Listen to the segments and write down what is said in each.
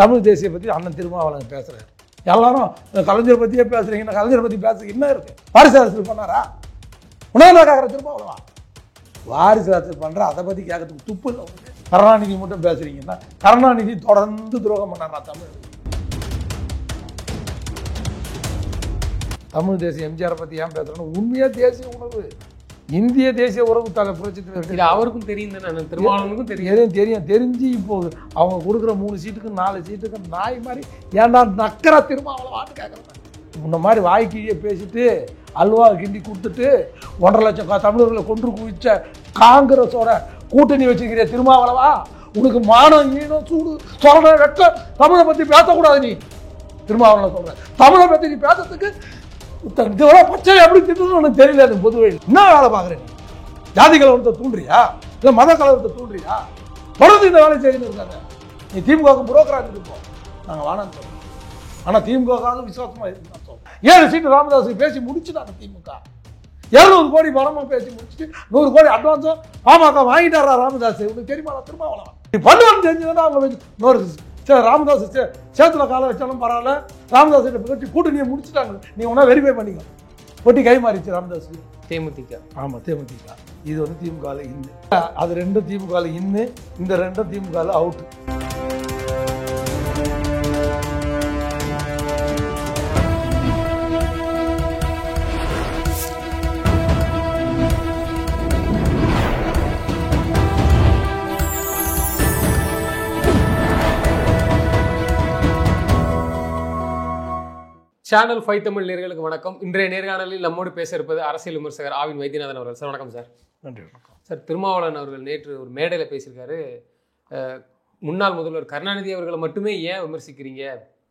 தமிழ் தேசிய பற்றி அண்ணன் திருமாவளவன் பேசுகிறார். எல்லாரும் கலைஞர் பற்றியே பேசுகிறீங்கன்னா கலைஞரை பற்றி பேசுறதுக்கு என்ன இருக்குது? வாரிசு அரசியல் பண்ணாரா? உணவு கேட்குற திருமாவளவா? வாரிசு அரசியல் பண்ணுற அதை பற்றி கேட்கறதுக்கு துப்பு இல்லை. கருணாநிதி மட்டும் பேசுகிறீங்கன்னா கருணாநிதி தொடர்ந்து துரோகம் பண்ணாரா தமிழ் தேசிய எம்ஜிஆரை பற்றி ஏன் பேசுகிறேன்னு உண்மையாக தேசிய உணர்வு இந்திய தேசிய உறவு தலை புரட்சி அவருக்கும் தெரியும் தானே, திருமாவளவனுக்கும் தெரியும். தெரிஞ்சு இப்போது அவங்க கொடுக்குற 3 சீட்டுக்கு 4 சீட்டுக்கு நாய் மாதிரி ஏன்டா நக்கரா திருமாவளவான்னு கேட்குறாங்க. இந்த மாதிரி வாய்க்கீழியை பேசிட்டு அல்வா கிண்டி கொடுத்துட்டு 1.5 லட்சம் தமிழர்களை கொன்று குவிச்ச காங்கிரஸோட கூட்டணி வச்சுக்கிற திருமாவளவா, உனக்கு மானம் ஈனம் சூடு சொல்ற வெட்ட தமிழை பற்றி பேசக்கூடாது. நீ திருமாவளவன் சொல்ற தமிழை பற்றி நீ பேசுறதுக்கு பச்சை எப்படி திட்டு எனக்கு தெரியல. அது பொதுவெளியில் என்ன வேலை பார்க்குறேன்? நீ ஜாதி கலவரத்தை தூண்டுறியா இல்லை மத கலவரத்தை தூண்டுறியா? தொடர்ந்து இந்த வேலை செய்யணும் இருக்காங்க. நீ திமுகவுக்கு புரோக்கராக இருந்துருப்போம், நாங்கள் வானான்னு சொல்றோம். ஆனால் திமுகவுக்காக விசுவாசமாக இருக்கு. 7 சீட்டு ராமதாஸுக்கு பேசி முடிச்சுட்டாங்க திமுக. 200 கோடி பணமாக பேசி முடிச்சுட்டு 100 கோடி அட்வான்ஸும் பாமக வாங்கிட்டாரா ராமதாஸ்? உனக்கு தெரியுமா? திருமாவளவன் நீ பண்ணுவான்னு தெரிஞ்சுதான் அவங்க ராமதாஸ் சேத்துல காலை வச்சாலும் பரவாயில்ல, ராமதாஸ் கிட்ட கூட்டணியை முடிச்சுட்டாங்க. நீ ஒன்றா வெரிஃபை பண்ணிக்க. போட்டி கை மாறிச்சு ராமதாஸ். தேமுதிக. ஆமாம், தேமுதிக. இது வந்து திமுக இன்னு, அது 2 திமுக இன்னு, இந்த 2 திமுக அவுட்டு. சேனல் 5 தமிழ் நேயர்களுக்கு வணக்கம். இன்றைய நேர்காணலில் நம்மோடு பேச இருப்பது அரசியல் விமர்சகர் ஆவின் வைத்தியநாதன் அவர்கள். சார் வணக்கம். சார் நன்றி. வணக்கம் சார். திருமாவளவன் அவர்கள் நேற்று ஒரு மேடையில் பேசியிருக்காரு. முன்னாள் முதல்வர் கருணாநிதி அவர்களை மட்டுமே ஏன் விமர்சிக்கிறீங்க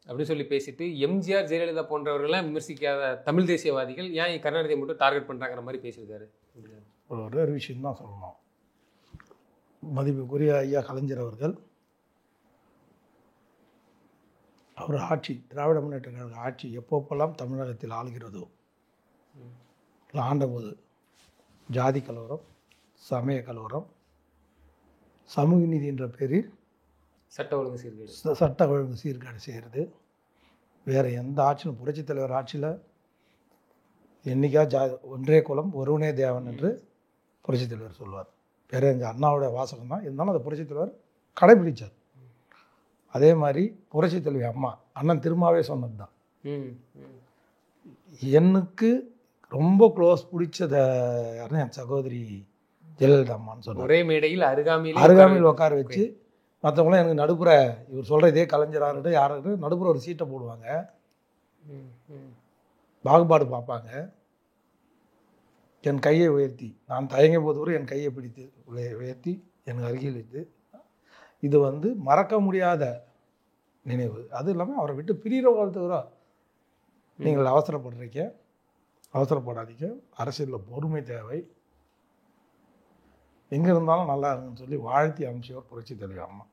அப்படின்னு சொல்லி பேசிட்டு, எம்ஜிஆர் ஜெயலலிதா போன்றவர்கள்லாம் விமர்சிக்காத தமிழ் தேசியவாதிகள் ஏன் கருணாநிதியை மட்டும் டார்கெட் பண்ணுறாங்கிற மாதிரி பேசியிருக்காரு. ஒரு விஷயம் தான் சொல்லணும். மதிப்புக்குரிய ஐயா கலைஞர் அவர்கள் அவர் ஆட்சி, திராவிட முன்னேற்ற கழக ஆட்சி எப்பப்பெல்லாம் தமிழகத்தில் ஆளுகிறதோ ஆண்டபோது ஜாதி கலவரம், சமய கலவரம், சமூக நீதி என்ற பேரில் சட்ட ஒழுங்கு சீர்கேடு செய்கிறது. வேறு எந்த ஆட்சியும், புரட்சித் தலைவர் ஆட்சியில் என்றைக்கா ஒன்றே குலம் ஒருவனே தேவன் என்று புரட்சித் தலைவர் சொல்வார். வேறு எங்கள் அண்ணாவுடைய வாசகம் தான் இருந்தாலும் அதை புரட்சித் தலைவர் கடைபிடித்தார். அதே மாதிரி புரட்சித் தலைவி அம்மா அண்ணன் திருமாவே சொன்னது தான். எனக்கு ரொம்ப க்ளோஸ் பிடிச்சத என் சகோதரி ஜெயலலிதா அம்மான்னு சொன்னார். ஒரே மேடையில் அருகாமையில் உட்கார வச்சு மற்றவங்களாம் எனக்கு நடுப்புற, இவர் சொல்கிற இதே கலைஞராகட்டும் யாராகட்டும் நடுப்புற ஒரு சீட்டை போடுவாங்க, பாகுபாடு பார்ப்பாங்க. என் கையை உயர்த்தி, நான் தயங்க போது கூட என் கையை பிடித்து உயர்த்தி எனக்கு அருகில் வைத்து, இது வந்து மறக்க முடியாத நினைவு. அது இல்லாமல் அவரை விட்டு பிரிகிற வாழ்த்துக்கிறா. நீங்கள் அவசரப்படாதீங்க, அரசியலில் பொறுமை தேவை, எங்கே இருந்தாலும் நல்லா இருக்குன்னு சொல்லி வாழ்த்தி அமைச்சவர் புரட்சித் தலைவி அம்மா.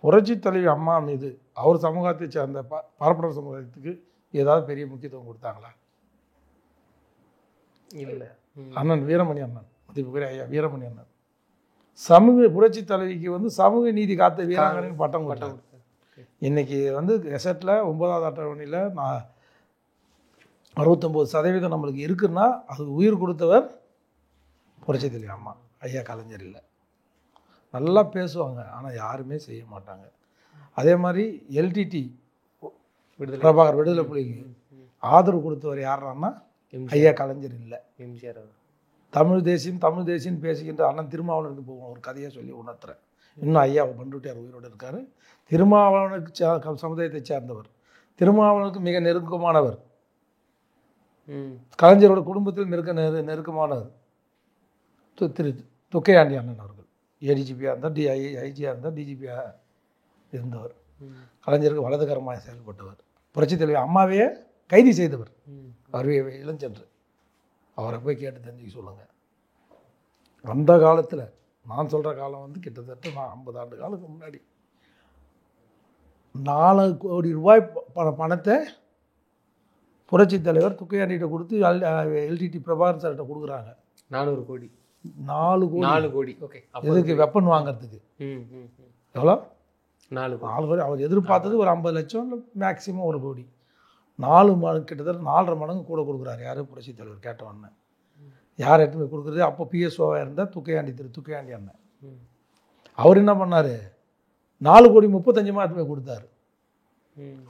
புரட்சித் தலைவி அம்மா மீது அவர் சமூகத்தை சேர்ந்த பரப்புனர் சமூகத்துக்கு ஏதாவது பெரிய முக்கியத்துவம் கொடுத்தாங்களா? இல்லை. அண்ணன் வீரமணி அண்ணன், மதிப்புக்குரிய ஐயா வீரமணி அண்ணன் புரட்சி தலைவிக்கு வந்து சமூக நீதி காத்த வீராங்கனைன்னு பட்டம் கொடுத்தாங்க. இன்னைக்கு வந்து கெசட்டில் 9வது அட்டவணையில் 69% நம்மளுக்கு இருக்குன்னா அது உயிர் கொடுத்தவர் புரட்சி தலைவி அம்மா, ஐயா கலைஞர் இல்லை. நல்லா பேசுவாங்க, ஆனால் யாருமே செய்ய மாட்டாங்க. அதே மாதிரி எல்டிடி பிரபாகர் விடுதலை புலிக்கு ஆதரவு கொடுத்தவர் யாருன்னா ஐயா கலைஞர் இல்லை, எம்ஜிஆர். தமிழ் தேசியம் பேசுகின்ற அண்ணன் திருமாவளவனுக்கு போவோம் ஒரு கதையை சொல்லி உணர்த்துறேன். இன்னும் ஐயா பண்ருட்டியார் உயிரோடு இருக்கார். திருமாவளவனுக்கு சமுதாயத்தை சேர்ந்தவர், திருமாவளவனுக்கு மிக நெருக்கமானவர், கலைஞரோட குடும்பத்தில் நெருக்கமானவர் திரு துக்கையாண்டி அண்ணன் அவர்கள். ஏடிஜிபியாக இருந்தால், ஐஜியாக இருந்தால், டிஜிபியாக இருந்தவர். கலைஞருக்கு வலதுகரமாக செயல்பட்டவர். புரட்சித் தலைவர் அம்மாவையே கைது செய்தவர். அவரே இளஞ்சென்று அவரை போய் கேட்டு தெரிஞ்சுக்க சொல்லுங்கள். அந்த காலத்தில், நான் சொல்கிற காலம் வந்து கிட்டத்தட்ட 50 ஆண்டு காலத்துக்கு முன்னாடி 4 கோடி ரூபாய் பணத்தை புரட்சித் தலைவர் துக்கையாண்டிகிட்ட கொடுத்து எல்டிடி பிரபாகர் சார்கிட்ட கொடுக்குறாங்க. 400 கோடி. 4 கோடி. கோடி. ஓகே. எதுக்கு? வெப்பன் வாங்கிறதுக்கு. எவ்வளோ? 4 கோடி. அவர் எதிர்பார்த்தது ஒரு 50 லட்சம், மேக்ஸிமம் 1 கோடி. 4 மடங்கு, கிட்டத்தட்ட 4.5 மடங்கு கூட கொடுக்குறாரு. யார்? புரட்சித் தலைவர் கேட்டவொன்னே. யார் எடுத்து போய் கொடுக்குறது? அப்போ பிஎஸ்ஓவாக இருந்தால் துக்கையாண்டி அண்ணன். அவர் என்ன பண்ணார்? 4 கோடி 35 எடுத்து போய் கொடுத்தாரு.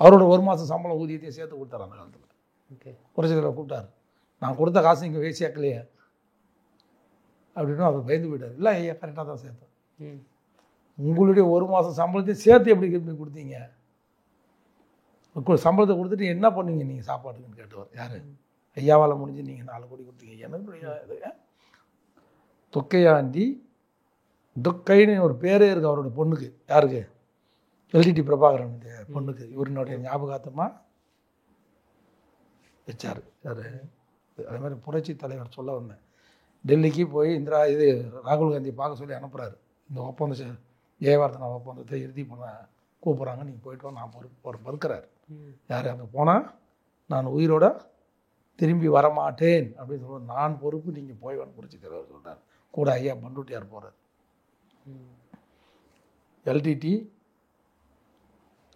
அவரோட 1 மாதம் சம்பளம் ஊதியத்தையும் சேர்த்து கொடுத்தாரு. அந்த காலத்தில் புரட்சித் தலைவர் கூப்பிட்டாரு. நான் கொடுத்த காசு இங்கே வேஸ்ட் சேர்க்கலையே அப்படின்னு அவர் பயந்து போயிட்டார். இல்லை ஐயா, கரெக்டாக தான் சேர்த்தேன். உங்களுடைய 1 மாதம் சம்பளத்தையும் சேர்த்து எப்படி கொடுத்தீங்க? சம்பளத்தை கொடுத்துட்டு என்ன பண்ணுவீங்க நீங்கள் சாப்பாட்டுக்குன்னு கேட்டவர். யார்? ஐயாவால் முடிஞ்சு நீங்கள் 4 கோடி கொடுத்தீங்க. எனக்கு தொக்கையாண்டி, தொக்கைன்னு ஒரு பேரே இருக்குது அவரோட பொண்ணுக்கு. யாருக்கு? எல்டிடி பிரபாகரன் பொண்ணுக்கு. இவருடைய ஞாபகார்த்தமாக வச்சார். யார்? அதே மாதிரி புரட்சி தலைவர் சொல்ல வந்தேன். டெல்லிக்கு போய் ராகுல் காந்தியை பார்க்க சொல்லி அனுப்புகிறாரு. இந்த ஒப்பந்தம் ஜெயவர்தனா ஒப்பந்தத்தை இறுதி பண்ண கூப்பிட்றாங்க, நீங்கள் போய்ட்டு நான் மறுக்கிறார். யார்? அங்கே போனால் நான் உயிரோட திரும்பி வரமாட்டேன் அப்படின்னு சொல்லுவேன். நான் பொறுப்பு, நீங்கள் போய் வந்து புரட்சி தலைவர் சொல்கிறார். கூட ஐயா பண்டூட்டியார் போகிறார். எல்டிடி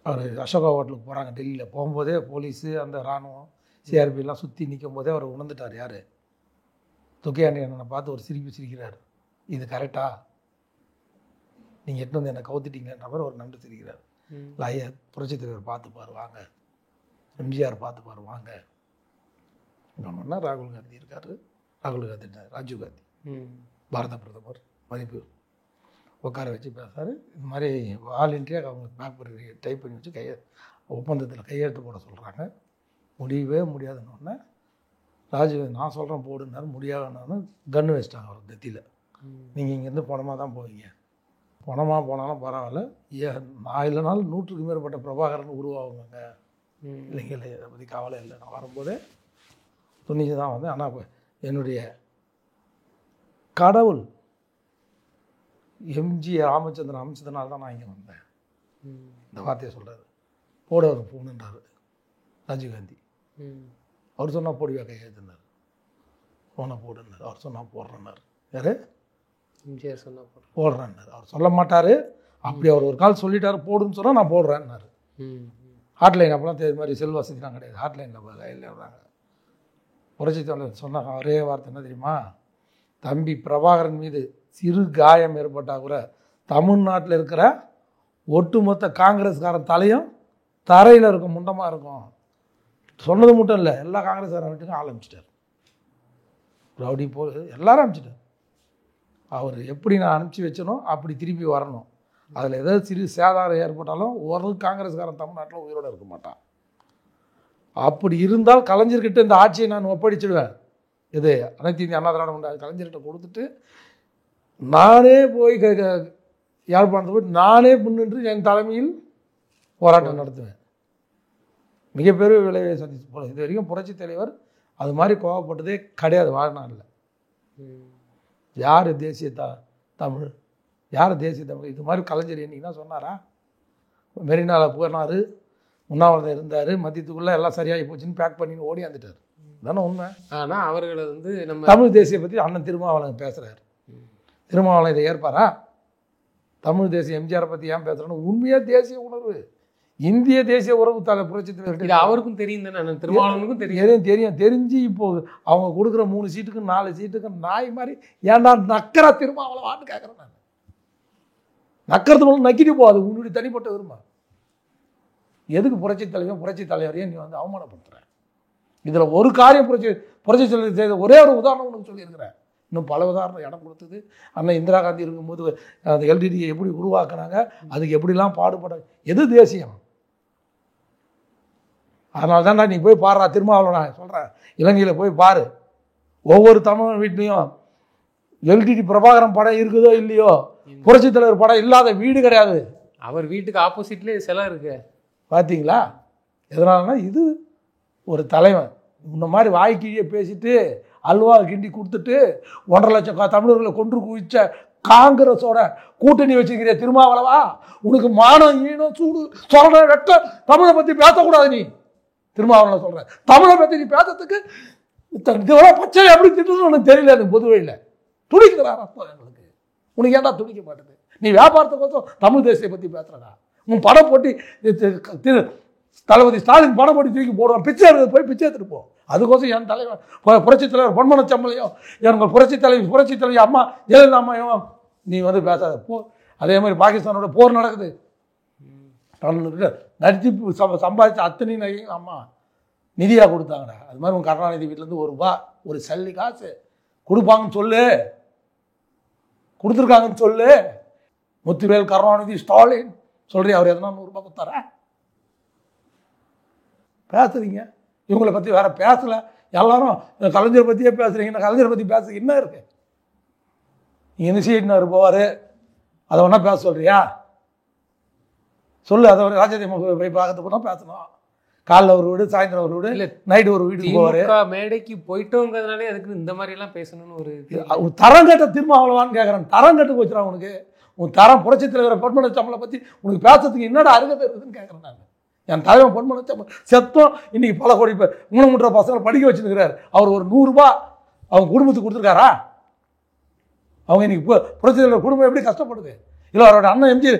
அவர் அசோகா ஹோட்டலுக்கு போகிறாங்க. டெல்லியில் போகும்போதே போலீஸு, அந்த இராணுவம், சிஆர்பிலாம் சுற்றி நிற்கும் போதே அவர் உணர்ந்துட்டார். யார்? தொக்கையாண்டி அண்ணனை பார்த்து ஒரு சிரிக்கிறார். இது கரெக்டா? நீங்கள் எட்டு வந்து என்னை கவுத்துட்டீங்கன்ற மாதிரி ஒரு நன்றி சிரிக்கிறார். இல்லை ஐயா, புரட்சி தலைவர் பார்த்துப்பார் வாங்க, எம்ஜிஆர் பார்த்துப்பார் வாங்க. இன்னொன்னா ராகுல் காந்தி இருக்கார். ராஜீவ் காந்தி பாரத பிரதமர் மதிப்பு உட்கார வச்சு பேசுகிறாரு. இது மாதிரி வாலண்டியாக அவங்க பேப்பர் டைப் பண்ணி வச்சு ஒப்பந்தத்தில் கையெழுத்து போட சொல்கிறாங்க. முடியவே முடியாதுன்னொன்னே ராஜீவ் நான் சொல்கிறேன் போடுனாரு. முடியாதுன்னு கன்று வச்சிட்டாங்க அவர் நெத்தியில். நீங்கள் இங்கேருந்து பணமாக தான் போவீங்க, பணமாக போனாலும் பரவாயில்ல, நான் இல்லைனாலும் 100க்கு மேற்பட்ட பிரபாகரன் உருவாகுங்க. இல்லைங்க, இல்லை, அதை பற்றி கவலை இல்லை. நான் வரும்போதே துணிச்சு தான் வந்தேன். ஆனால் இப்போ என்னுடைய கடவுள் எம்ஜி ராமச்சந்திரன் அமைச்சதுனால தான் நான் இங்கே வந்தேன். இந்த வார்த்தையை சொல்கிறாரு. போட ஒரு ஃபோனுன்றார் ராஜீவ்காந்தி. அவர் சொன்னால் போடுவியா கையெழுத்துனார். ஃபோனை போடுன்னார். அவர் சொன்னால் போடுறேன்னார். யார்? எம்ஜிஆர் சொன்னால் போடுறேன்னார். அவர் சொல்ல மாட்டார். அப்படி அவர் ஒரு கால் சொல்லிட்டாரு போடுன்னு சொன்னால் நான் போடுறேன்னாரு. ஹாட்லைன் அப்போலாம் இது மாதிரி செல் வசதிலாம் கிடையாது. ஹாட்லைனில் கையில் விடுறாங்க. புரட்சி தலைவர் சொன்ன ஒரே வார்த்தை என்ன தெரியுமா? தம்பி பிரபாகரன் மீது சிறு காயம் ஏற்பட்டால் கூட தமிழ்நாட்டில் இருக்கிற ஒட்டுமொத்த காங்கிரஸ்காரன் தலையும் தரையில் இருக்கும், முண்டமாக இருக்கும். சொன்னது மட்டும் இல்லை, எல்லா காங்கிரஸ்காரன் வீட்டுக்கும் ஆரம்பிச்சிட்டார். ரவுடி போல் எல்லாரும் அனுப்பிச்சிட்டார். அவர் எப்படி நான் அனுப்பிச்சி வச்சனோ அப்படி திருப்பி வரணும். அதில் ஏதாவது சிறு சேதாரம் ஏற்பட்டாலும் ஒரு காங்கிரஸ்காரன் தமிழ்நாட்டில் உயிரோடு இருக்க மாட்டான். அப்படி இருந்தால் கலைஞர்கிட்ட இந்த ஆட்சியை நான் ஒப்படைச்சிடுவேன். இது அனைத்து இந்திய அண்ணா திராவிட முன்னேற்ற கலைஞர்கிட்ட கொடுத்துட்டு நானே போய் யாழ்ப்பாணத்தை போய் நானே முன்னின்று என் தலைமையில் போராட்டம் நடத்துவேன். மிகப்பெரிய விளைவை சந்திச்சு போல. இது வரைக்கும் புரட்சி தலைவர் அது மாதிரி கோவப்பட்டதே கிடையாது வாழ்நாளில். யார் தேசிய தமிழ், யார் தேசிய தமிழ்? இது மாதிரி கலைஞர் என்னைக்குன்னா சொன்னாரா? மெரினாவில் போனார், உண்ணாவிரதம் இருந்தார், மதியத்துக்குள்ளே எல்லாம் சரியாகி போச்சுன்னு பேக் பண்ணின்னு ஓடி வந்துட்டார். தானே உண்மை. ஆனால் அவர்களை நம்ம தமிழ் தேசிய பற்றி அண்ணன் திருமாவளவன் பேசுகிறார். திருமாவளவன் இதை ஏற்பாரா? தமிழ் தேசிய எம்ஜிஆரை பற்றி ஏன் பேசுகிறேன்னு உண்மையாக தேசிய உணர்வு, இந்திய தேசிய உறவு புரட்சி தலைவர் அவருக்கும் தெரியும் தானே, திருமாவளவனுக்கும் தெரியும். எதையும் தெரியும். தெரிஞ்சு இப்போது அவங்க கொடுக்குற 3 சீட்டுக்கு 4 சீட்டுக்கு நாய் மாதிரி ஏன்டா நக்கரா திருமாவளவான்னு கேட்குறேன் நான். நக்கிறது மூலம் நக்கிட்டு போகாது உன்னுடைய தனிப்பட்ட விரும்ப. எதுக்கு புரட்சி தலைவரையும் நீ வந்து அவமானப்படுத்துற? இதில் ஒரு காரியம் புரட்சி தலைவர் செய்த ஒரே ஒரு உதாரணம் உனக்கு சொல்லியிருக்கிறேன். இன்னும் பல உதாரணம் இடம் கொடுத்தது. அண்ணன் இந்திரா காந்தி இருக்கும்போது அந்த எல்டிடியை எப்படி உருவாக்குனாங்க, அதுக்கு எப்படிலாம் பாடுபட. எது தேசியம்? அதனால தான் நீ போய் பாடுறா திருமாவளவன். நான் சொல்கிறேன், இலங்கையில் போய் பாரு, ஒவ்வொரு தமிழ் வீட்லேயும் எல்டிடி பிரபாகரன் படம் இருக்குதோ இல்லையோ, புரட்சி தலைவர் படம் இல்லாத வீடு கிடையாது. அவர் வீட்டுக்கு ஆப்போசிட்லேயே சிலை இருக்கு. பார்த்தீங்களா? எதனாலனா இது ஒரு தலைவன் இந்த மாதிரி வாய்க்கீழியே பேசிட்டு அல்வா கிண்டி கொடுத்துட்டு 1.5 லட்சம் தமிழர்களை கொன்று குவிச்ச காங்கிரஸோட கூட்டணி வச்சுக்கிற திருமாவளவா, உனக்கு மானம் ஈனம் சூடு சொல்ற வெட்ட தமிழை பற்றி பேசக்கூடாது. நீ திருமாவளவன் சொல்ற தமிழை பற்றி நீ பேசுறதுக்கு இதெல்லாம் பச்சை எப்படி திட்டுன்னு உனக்கு தெரியல. எனக்கு பொதுவையில் துடிக்கிறார் அர்த்தம் எங்களுக்கு. உனக்கு ஏன்டா துடிக்க மாட்டேது? நீ வியாபாரத்தை பார்த்தோம் தமிழ் தேசியை பற்றி பேசுறடா. உன் படம் போட்டி தளபதி ஸ்டாலின் படம் போட்டி தூக்கி போடுவான், பிச்சை எடுத்து போய் பிச்சை எடுத்துட்டு போ. அதுக்கோசம் என் தலைவர் புரட்சித் தலைவர் பொன்மனச்செம்மலையும் எங்கள் புரட்சித் தலைவி அம்மா ஜெயலலிதா அம்மாவும் நீ வந்து பேசாத போ. அதே மாதிரி பாகிஸ்தானோட போர் நடக்குது, நடித்து சம்பாதிச்ச அத்தனை நகையும் அம்மா நிதியாக கொடுத்தாங்கடா. அது மாதிரி உங்கள் கருணாநிதி வீட்டிலேருந்து ₹1 ஒரு சல்லி காசு கொடுப்பாங்கன்னு சொல்லு, கொடுத்துருக்காங்கன்னு சொல்லு. முத்துவேல் கருணாநிதி ஸ்டாலின் சொல்கிறீ, அவர் எதனா ₹100 கொடுத்தாரா? பேசுறீங்க இவங்களை பற்றி வேற பேசலை, எல்லாரும் கலைஞர் பற்றியே பேசுகிறீங்கன்னா கலைஞரை பற்றி பேச என்ன இருக்கு? இனிஷியேட்னார் போவார், அதை ஒன்றா பேச சொல்கிறியா? சொல்லு. அதை ராஜாதி போய் பார்க்கறது போனால் பேசணும். காலைல ஒரு வீடு, சாயந்தரம் ஒரு வீடு, நைட்டு ஒரு வீட்டுக்கு போவார். மேடைக்கு போயிட்டோங்கிறதுனாலே அதுக்கு இந்த மாதிரிலாம் பேசணும்னு ஒரு தரம் கட்ட திரும்ப அவ்வளோவான்னு கேட்குறேன். தரம் கட்டு போச்சுடா உனக்கு. உன் தரம் புரட்சித் தலைவர் பொன்மனச்செம்மலை பற்றி உனக்கு பேசுறதுக்கு என்னடா அருகதை இருக்குதுன்னு கேட்குறேன் நான். என் தலைவன் பொன்மனச்செம்மல் செத்தம் இன்னைக்கு பல கோடி பேர் 3 பசங்களை படிக்க வச்சுருக்கிறார். அவர் ஒரு ₹100 அவங்க குடும்பத்துக்கு கொடுத்துருக்காரா? அவங்க இன்னைக்கு புரட்சித் தலைவர் குடும்பம் எப்படி கஷ்டப்படுது? இல்லை அவரோட அண்ணன் எம்ஜி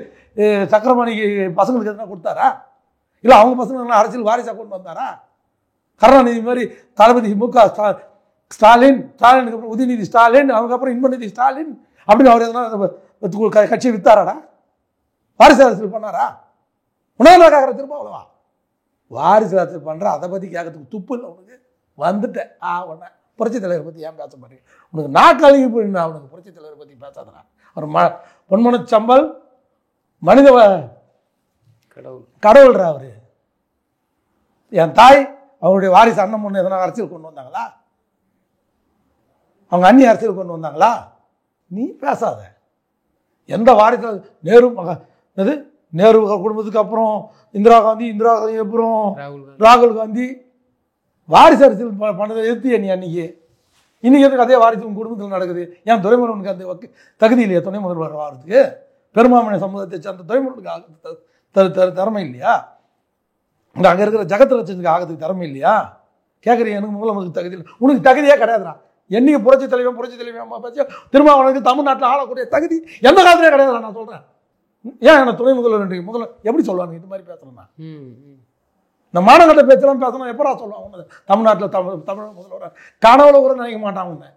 சக்கரமணிக்கு பசங்களுக்கு எதுனா கொடுத்தாரா? இல்லை அவங்க பசங்க அரசியல் வாரிசாக கொண்டு வந்தாரா? கருணாநிதி மாதிரி தளபதி மு.க. ஸ்டாலினுக்கு அப்புறம் உதயநிதி ஸ்டாலின், அதுக்கப்புறம் இன்பநிதி ஸ்டாலின் அப்படின்னு அவர் எதனா கட்சியை வித்தாராடா? வாரிசு அரசியல் பண்ணாரா? உணவு கேட்குற திரும்ப அவ்வளோவா? வாரிசு அரசியல் பண்ணுற அதை பற்றி கேட்கறதுக்கு துப்பு இல்லை உனக்கு. வந்துட்டேன் உடனே புரட்சித் தலைவரை பற்றி ஏன் பேச மாட்டேங்க? உனக்கு நாக்கழுகி போயிடா. அவனுக்கு புரட்சித் தலைவரை பற்றி பேசாதடா. அவர் பொன்மனச்செம்மல் மனித கடவுள்ரா. அவரு என் தாய் அவருடைய வாரிசு அண்ணன் பொண்ணு எதனா அரசியல் கொண்டு வந்தாங்களா? அவங்க அண்ணி அரசியல் கொண்டு வந்தாங்களா? நீ பேசாத. எந்த வாரிசு நேரு குடும்பத்துக்கு அப்புறம் இந்திரா காந்தி அப்புறம் ராகுல் காந்தி வாரிசு அரசியல் பண்ணதை எதிர்த்திய நீ அன்னைக்கு. இன்னைக்கு எதுக்கு அதே வாரிசு உங்க குடும்பத்தில் நடக்குது? ஏன் துரைமுருகனுக்கு அந்த தகுதி இல்லையா துணை முதல்வர் வாரத்துக்கு? பெருமாமணி சமூகத்தை சேர்ந்த துரைமுருகனுக்கு திறமை இல்லையா? இந்த அங்கே இருக்கிற ஜெகத் லட்சத்துக்கு ஆகிறதுக்கு திறமை இல்லையா? கேட்குறீங்க. எனக்கு முதலமைச்சருக்கு தகுதி இல்லை. உனக்கு தகுதியே கிடையாதுடா. என்னைக்கு புரட்சி தலைவி அம்மா பேச்சு திருமாவளவனுக்கு தமிழ்நாட்டில் ஆளக்கூடிய தகுதி எந்த காலத்திலே கிடையாதுடா. நான் சொல்கிறேன். ஏன் என்ன துணை முதல்வர் எப்படி சொல்லுவாங்க இது மாதிரி பேசணும்னா? இந்த மாநகர பேச்செல்லாம் பேசணும் எப்படா சொல்லுவாங்க? தமிழ்நாட்டில் தமிழ் முதல்வர் கனவுல கூட நினைக்க மாட்டான். உன்னை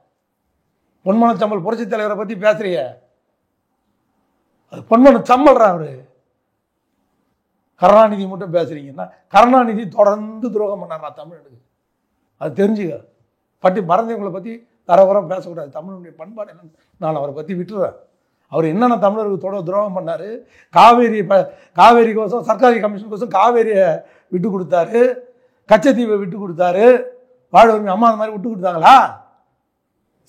பொன்மனச்செம்மல் புரட்சி தலைவரை பற்றி பேசுறிய, அது பொன்மனச்செம்மல்ரா. அவரு கருணாநிதி மட்டும் பேசுறீங்கன்னா, கருணாநிதி தொடர்ந்து துரோகம் பண்ணாரா தமிழனுக்கு? அது தெரிஞ்சுக்க. பட்டி மறந்தவங்களை பற்றி தரவரம் பேசக்கூடாது. தமிழுடைய பண்பாடு என்னன்னு நான் அவரை பற்றி விட்டுறேன். அவர் என்னென்ன தமிழருக்கு துரோகம் பண்ணார்? காவேரி கோசம் சர்க்காரி கமிஷன் கோசம் காவேரியை விட்டு கொடுத்தாரு, கச்சத்தீவை விட்டு கொடுத்தாரு, வாழ்வுரிமை அம்மா அந்த மாதிரி விட்டு கொடுத்தாங்களா?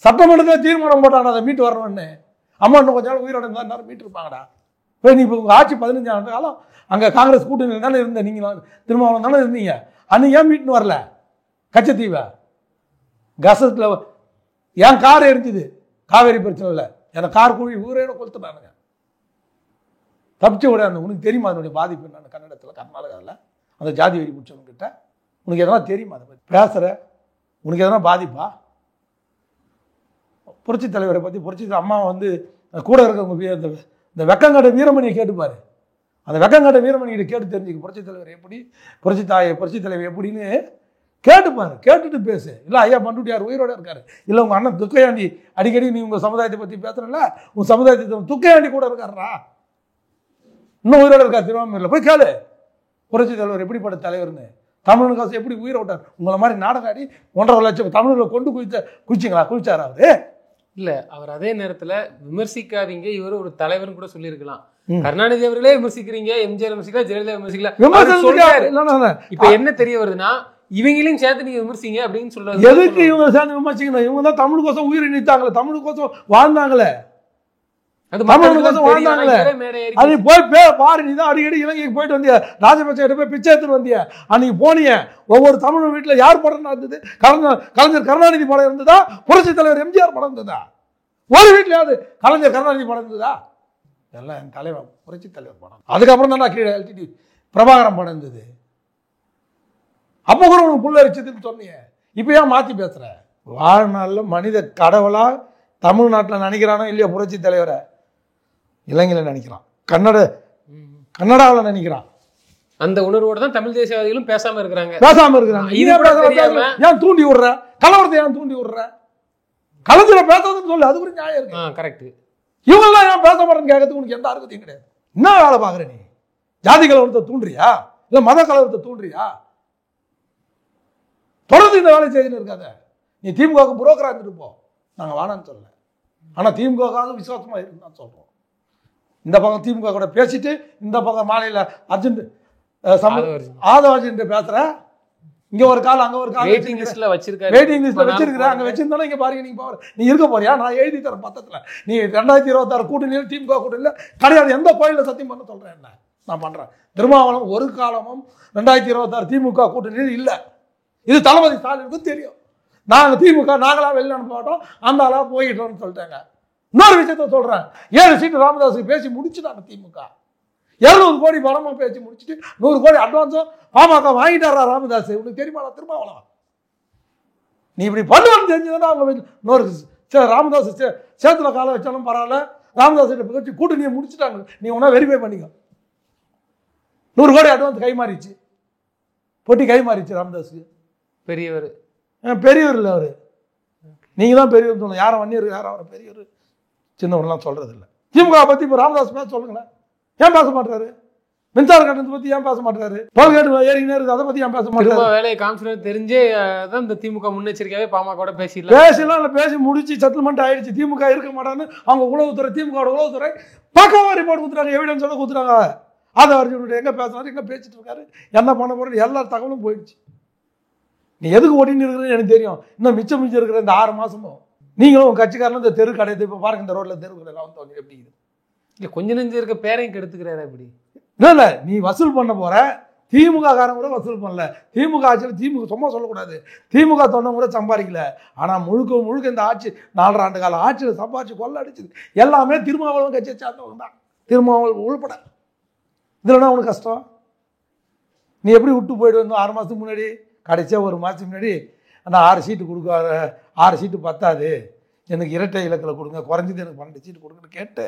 சட்டமன்றத்தில் தீர்மானம் போட்டாங்க அதை மீட்டு வரணும்னு. அம்மா இன்னும் கொஞ்சம் நாள் உயிரோட இருந்தாலும் மீட்டு இருப்பாங்கடா. இப்போ நீ இப்போ உங்கள் ஆட்சி 15 ஆண்டு காலம் அங்கே காங்கிரஸ் கூட்டணியில் தானே இருந்த, நீங்கள் திருமாவளவன் தானே இருந்தீங்க. அன்னைக்கு ஏன் மீட்டுன்னு வரல கச்சத்தீவை? கசத்தில் ஏன் கார் எரிஞ்சுது? காவேரி பிரச்சனை இல்லை, எனக்கு கார் கூழி ஊரேட கொளுத்துட்டானுங்க. தப்பிச்சு விட. உனக்கு தெரியுமா அதனுடைய பாதிப்பு என்னன்னு? கன்னடத்தில் கர்நாடகாவில் அந்த ஜாதி வெறி பிடிச்சவங்கிட்ட உனக்கு எதனா தெரியுமா? அதை பற்றி பேசுகிற உனக்கு எதனா பாதிப்பா? புரட்சி தலைவரை பற்றி புரட்சி அம்மா வந்து கூட இருக்க இந்த வெக்கங்கட்ட வீரமணியை கேட்டுப்பாரு. அந்த வெக்கங்கட்ட வீரமணிகிட்ட கேட்டு தெரிஞ்சுக்க புரட்சி தலைவர் எப்படி, புரட்சி தலைவர் எப்படின்னு கேட்டுப்பாரு. கேட்டுட்டு பேசு. இல்லை ஐயா பண்டுட்டியார் உயிரோட இருக்காரு, இல்லை உங்கள் அண்ணன் துக்கையாண்டி அடிக்கடி நீ உங்கள் சமுதாயத்தை பற்றி பேசுறல, உங்கள் சமுதாயத்தை துக்கையாண்டி கூட இருக்காருடா, இன்னும் உயிரோட இருக்கார் திருவாரூரில் போய் கேளு. புரட்சி தலைவர் எப்படிப்பட்ட தலைவர்னு, தமிழனுக்காசு எப்படி உயிரை விட்டார்? உங்களை மாதிரி நாடகம் ஆடி 1.5 லட்சம் தமிழர்களை கொண்டு குளிச்சாரா அவரு? இல்ல, அவர் அதே நேரத்துல விமர்சிக்காதீங்க, இவர் ஒரு தலைவர்னு கூட சொல்லியிருக்கலாம். கருணாநிதி அவர்களே விமர்சிக்கிறீங்க, எம்ஜிஆர் விமர்சிக்கலாம், ஜெயலலிதா விமர்சிக்கலாம். இப்ப என்ன தெரிய வருதுன்னா, இவங்களையும் சேர்த்து நீங்க விமர்சிங்க அப்படின்னு சொல்றாங்க. எதுக்கு இவங்க சேர்ந்து விமர்சிக்கணும்? இவங்க தான் தமிழுக்கோசம் உயிரை நீத்தாங்களே, தமிழுக்கோசம் வாழ்ந்தாங்களே, வாழ்ந்தாங்களே. அது போய் பாரு. நீ தான் அடிக்கடி இலங்கைக்கு போயிட்டு வந்திய, ராஜபக்சே கிட்ட போய் பிச்சை எடுத்துட்டு வந்திய. அன்னைக்கு போனிய ஒவ்வொரு தமிழ் வீட்டில் யார் படம் இருந்தது? கலைஞர் கருணாநிதி படம் இருந்ததா? புரட்சி தலைவர் எம்ஜிஆர் படம் இருந்ததா? ஒரு வீட்லயாவது கலைஞர் கருணாநிதி படம் இருந்ததா? எல்லாம் என் தலைவர் புரட்சி தலைவர் படம். அதுக்கப்புறம் தான் கீழே எல்டிடி பிரபாகரன் படம் இருந்தது. அப்போ கூட உனக்கு புல்லரிச்சதுன்னு சொன்னீங்க. இப்போ ஏன் மாற்றி பேசுற? வாழ்நாளில் மனித கடவுளா தமிழ்நாட்டில் நினைக்கிறானோ இல்லையா புரட்சி தலைவரை? இலங்கையில் நினைக்கிறான். கன்னடாவில் நினைக்கிறான். அந்த உணர்வோடு தான் தமிழ் தேசியவாதிகளும் பேசாம இருக்கிறாங்க. இது ஏன் தூண்டி விடுற கலவரத்தை? ஏன் தூண்டி விடுற? கலைஞரை பேசுறதுன்னு சொல்லு, அது ஒரு நியாயம் இருக்கு. கரெக்ட். இவங்கெல்லாம் ஏன் பேச மாட்டேன்னு கேட்கறதுக்கு உனக்கு எந்த அர்த்தத்தையும் கிடையாது. என்ன வேலை பார்க்குற நீ? ஜாதி கலவரத்தை தூண்டுறியா இல்லை மத கலவரத்தை தூண்டுறியா? தொடர்ந்து இந்த வேலை செய்துன்னு இருக்காத. நீ திமுகவுக்கு புரோக்கரா இருந்துட்டு போ, நாங்கள் வேணான்னு சொல்லல. ஆனால் திமுகவுக்காக விசுவாசமாக இருந்தான்னு சொல்கிறோம். இந்த பக்கம் திமுக கூட பேசிட்டு இந்த பக்கம் மாலையில் அர்ஜென்ட் ஆதவர்ஜன் பேசுற. இங்க ஒரு கால் அங்க ஒரு கால் வெயிட்டிங் லிஸ்ட்ல வச்சிருக்காரு. வெயிட்டிங் லிஸ்ட்ல வச்சிருக்கா. அங்க வச்சிருந்தாலும் இங்க பாருங்க, நீங்க பாரு, நீ இருக்க போறியா? நான் எழுதி தரேன் பத்தத்துல. நீ 2026 கூட்டணியில் திமுக கூட்டணியில் கிடையாது. எந்த கோயில சத்தியம் பண்ண சொல்றேன்? என்ன நான் பண்றேன்? திருமாவளவன் ஒரு காலமும் 2026 திமுக கூட்டணியில் இல்ல. இது தளபதி ஸ்டாலினுக்கு தெரியும். நாங்க திமுக நாங்களா வெளில அனுப்ப மாட்டோம், அந்த ஆளா போயிட்டோம்னு சொல்லிட்டாங்க. இன்னொரு விஷயத்த சொல்றேன், 7 சீட்டு ராமதாஸுக்கு பேசி முடிச்சுட்டாங்க திமுக. 200 கோடி பணமா பேச்சு முடிச்சுட்டு 100 கோடி அட்வான்ஸும் பாமக வாங்கிட்டாரா ராமதாஸ்? உனக்கு தெரியுமா? திருமாவளவன் நீ இப்படி பண்ணுவான்னு தெரிஞ்சுதானே அவங்க இன்னொரு ராமதாஸ் சேத்துல கால வச்சாலும் பரவாயில்ல, ராமதாஸ் பேச்சு கூட்டணியை முடிச்சுட்டாங்க. நீ ஒன்னா வெரிஃபை பண்ணிக்க. 100 கோடி அட்வான்ஸ் கை மாறிச்சு, பொட்டி கை மாறிச்சு ராமதாஸுக்கு. பெரியவர் பெரியவர் இல்லை அவரு, நீங்க தான் பெரியவர் சொல்லணும். யாரும் வன்னியர் யாரும் அவரை பெரியவர் சின்னவரெல்லாம் சொல்றது இல்லை. திமுக பத்தி இப்போ ராமதாஸ் பேச சொல்லுங்களேன். ஏன் பேச மாட்டாரு? மின்சார கட்டணத்தை பத்தி ஏன் பேச மாட்டாரு? டோல்கேட் ஏறினே இருக்கு, அதை பத்தி ஏன் பேச மாட்டாரு? வேலையை கான்ஃபிடன்ஸ் தெரிஞ்சே தான் இந்த திமுக முன்னெச்சரிக்கையாவே பாமக பேசலாம் இல்லை, பேசி முடிச்சு செட்டில்மெண்ட் ஆயிடுச்சு. திமுக இருக்க மாட்டான்னு அவங்க உளவுத்துறை, திமுக உளவுத்துறை பக்கவா ரிப்போர்ட் கொடுத்துறாங்க, எவிடன்ஸோட கொடுத்துறாங்க. அதை அர்ஜுன் எங்க பேசுறாரு, எங்க பேசிட்டு இருக்காரு, என்ன பண்ண போறது, எல்லா தகவலும் போயிடுச்சு. நீ எதுக்கு ஓடின்னு இருக்கிறது எனக்கு தெரியும். இன்னும் மிச்சம் இருக்கிற இந்த 6 மாசமும் நீங்களும் உங்க கட்சிக்காரனும் இந்த தெரு கடை இப்போ பாருங்க, இந்த ரோட்ல தெரு கடையெல்லாம் வந்து எப்படி இல்லை கொஞ்சம் நெஞ்சு இருக்க பேரையும் கெடுத்துக்கிறாரு. அப்படி இல்லை, நீ வசூல் பண்ண போற. திமுக காரன் கூட வசூல் பண்ணல. திமுக ஆட்சியில் திமுக சும்மா சொல்லக்கூடாது, திமுக தொண்டை கூட சம்பாதிக்கல. ஆனால் முழுக்க இந்த ஆட்சி 4.5 ஆண்டு கால ஆட்சியில் சம்பாதிச்சு கொள்ள அடிச்சது எல்லாமே திருமாவளவன் கட்சியை சார்ந்தவங்க தான், திருமாவளவன் உள்பட. இதுலன்னா உனக்கு கஷ்டம். நீ எப்படி விட்டு போயிடுவேன்? 6 மாதத்துக்கு முன்னாடி, கடைசியாக 1 மாதத்துக்கு முன்னாடி நான் 6 சீட்டு கொடுக்க, 6 சீட்டு பத்தாது, எனக்கு இரட்டை இலக்கில் கொடுங்க, குறைஞ்சது எனக்கு 12 சீட்டு கொடுங்கன்னு கேட்டு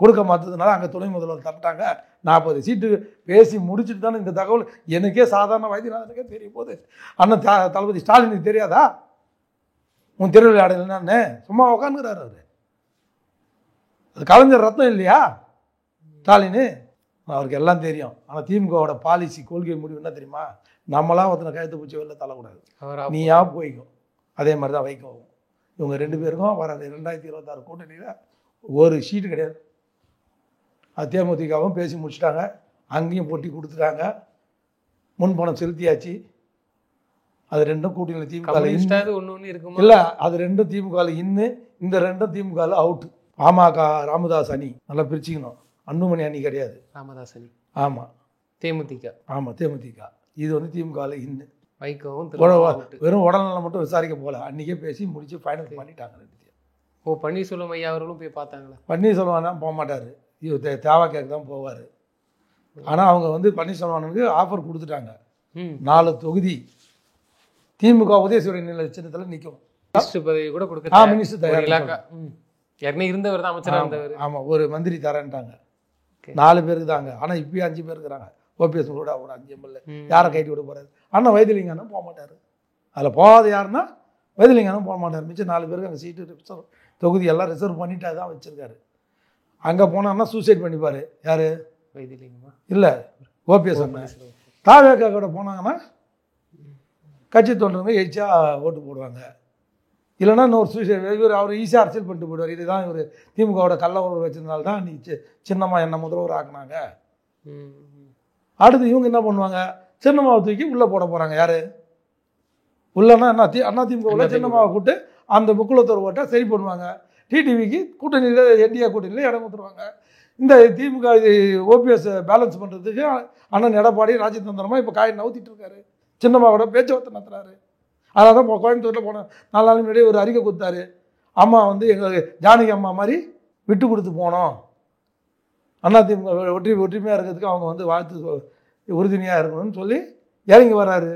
கொடுக்க மாற்றதுனால அங்கே துணை முதல்வர் தட்டாங்க. 40 சீட்டு பேசி முடிச்சுட்டு தானே இந்த தகவல் எனக்கே சாதாரண வைத்தியநாதனுக்கே தெரிய போகுது. அண்ணன் தளபதி ஸ்டாலினுக்கு தெரியாதா? உன் திருவிளையாடல் என்னன்னு சும்மா உட்காந்துக்கிறாரு அவரு. அது கலைஞர் ரத்னம் இல்லையா ஸ்டாலின்? அவருக்கு எல்லாம் தெரியும். ஆனால் திமுகவோட பாலிசி, கொள்கை முடிவு என்ன தெரியுமா? நம்மளாம் ஒருத்தனை கழுத்து பூச்சி வெளில தள்ளக்கூடாது, நீயா போய்க்கும். அதே மாதிரி தான் வைக்கும். இவங்க 2 பேருக்கும் வர 2026 கூட்டணியில் ஒரு சீட்டு கிடையாது. அது தேமுதிகவும் பேசி முடிச்சுட்டாங்க, அங்கேயும் போட்டி கொடுத்துட்டாங்க, முன்பணம் செலுத்தியாச்சு. அது 2ம் கூட்டணியில் திமுக இல்லை, அது 2ம் திமுக இந்த 2ம் திமுக அவுட்டு. பாமக ராமதாஸ் அணி நல்லா பிரிச்சுக்கணும், அன்புமணி அணி கிடையாது, ராமதாஸ் அணி. ஆமாம், தேமுதிக. ஆமாம், தேமுதிக. இது வந்து திமுக வைக்கவும் வெறும் உடல்நலம் மட்டும் விசாரிக்க போல, அன்றைக்கே பேசி முடிச்சு ஃபைனல் பண்ணிட்டாங்க 2. ஓ, பன்னீர்செல்வம் ஐயா அவர்களும் போய் பார்த்தாங்களா? பன்னீர்செல்வம் போக மாட்டார், தேவாக்கேக்கு தான் போவார். ஆனால் அவங்க வந்து பன்னீர்செல்வனுக்கு ஆஃபர் கொடுத்துட்டாங்க, 4 தொகுதி திமுக உதயசூரிய நிலை சின்னத்தில் நிற்கும். மினிஸ்டர் பதவி கூட கொடுக்க மினிஸ்டர் தயார் இருந்தவர் தான், அமைச்சராக இருந்தவர். ஆமாம், ஒரு மந்திரி தரேன்ட்டாங்க. 4 பேருக்கு தாங்க. ஆனால் இப்பயும் 5 பேர் இருக்கிறாங்க. ஓபிஎஸ் கூட ஒரு 5 எம்எல்ஏ. யாரை கைட்டு விட போறாரு? அண்ணா வைத்திலிங்கம் போக மாட்டார். அதில் போகாத யாருன்னா வைத்திலிங்கம் போக மாட்டார். மிச்சம் 4 பேருக்கு அங்கே சீட்டு ரிசர்வ் தொகுதி எல்லாம் ரிசர்வ் பண்ணிட்டு தான் வச்சிருக்காரு. அங்கே போனான்னா சூசைட் பண்ணிப்பார். யார்? வைத்திலிங்கமா? இல்லை, ஓபிஎஸ் அண்ணன். தாவேக்கா கூட போனாங்கன்னா கட்சி தொண்டவங்க எச்சா ஓட்டு போடுவாங்க. இல்லைன்னா இன்னொரு சூசைட், இவர் அவர் ஈஸியாக அரசியல் பண்ணிட்டு போயிடுவார். இதுதான் இவர் திமுகவோட கள்ள உறவு வச்சதுனால தான் நீ சின்னம்மா என்ன முதல்வர் ஆக்குனாங்க. அடுத்து இவங்க என்ன பண்ணுவாங்க? சின்னம்மாவை தூக்கி உள்ளே போட போகிறாங்க. யார் உள்ளன்னா என்ன? அதிமுகவில் சின்னம்மாவை கூப்பிட்டு அந்த முக்குளத்தூர் ஓட்டை சரி பண்ணுவாங்க. டிடிவிக்கு கூட்டணியில், என்டிஏ கூட்டணியில் இடம் கொடுத்துருவாங்க. இந்த திமுக ஓபிஎஸ் பேலன்ஸ் பண்ணுறதுக்கு அண்ணன் எடப்பாடி ராஜதந்திரமாக இப்போ காய் நவுத்திட்டு இருக்காரு. சின்னம்மாவோட பேச்சுவார்த்தை நடத்துறாரு. அதனால தான் கோயம்புத்தூரில் போன 4 நாள் முன்னாடி ஒரு அறிக்கை கொடுத்தாரு. அம்மா வந்து எங்களுக்கு ஜானகி அம்மா மாதிரி விட்டு கொடுத்து போனோம், அதிமுக ஒற்றுமையாக இருக்கிறதுக்கு அவங்க வந்து வாழ்த்து உறுதுணையாக இருக்கணும்னு சொல்லி இறங்கி வர்றாரு.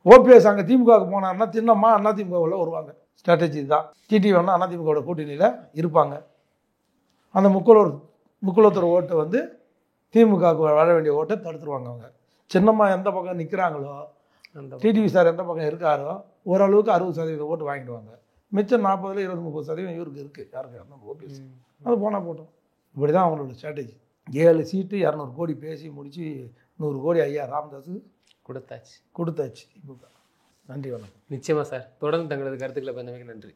ஓபிஎஸ் அங்கே திமுகவுக்கு போனார்னா சின்னம்மா அதிமுகவில் வருவாங்க. ஸ்ட்ராட்டஜி தான். டிடிவி வேணா அதிமுகவோட கூட்டணியில் இருப்பாங்க. அந்த முக்குளத்தூர் ஓட்டை வந்து திமுகவுக்கு வர வேண்டிய ஓட்டை தடுத்துருவாங்க அவங்க. சின்னம்மா எந்த பக்கம் நிற்கிறாங்களோ, அந்த டிடிவி சார் எந்த பக்கம் இருக்காரோ, ஓரளவுக்கு 60% ஓட்டு வாங்கிடுவாங்க. மிச்சம் 40%, 20-30% இவருக்கு இருக்குது. யாருக்கு அந்த ஓபிஎஸ். அது போனால் போட்டோம். இப்படி தான் அவங்களோட ஸ்ட்ராட்டஜி. 7 சீட்டு 200 கோடி பேசி முடித்து 100 கோடி ஐயா ராமதாஸ் கொடுத்தாச்சு. கொடுத்தாச்சு. திமுக. நன்றி, வணக்கம். நிச்சயமா சார். தொடர்ந்து தங்களது கருத்துக்களை பண்ணமைக்கு நன்றி.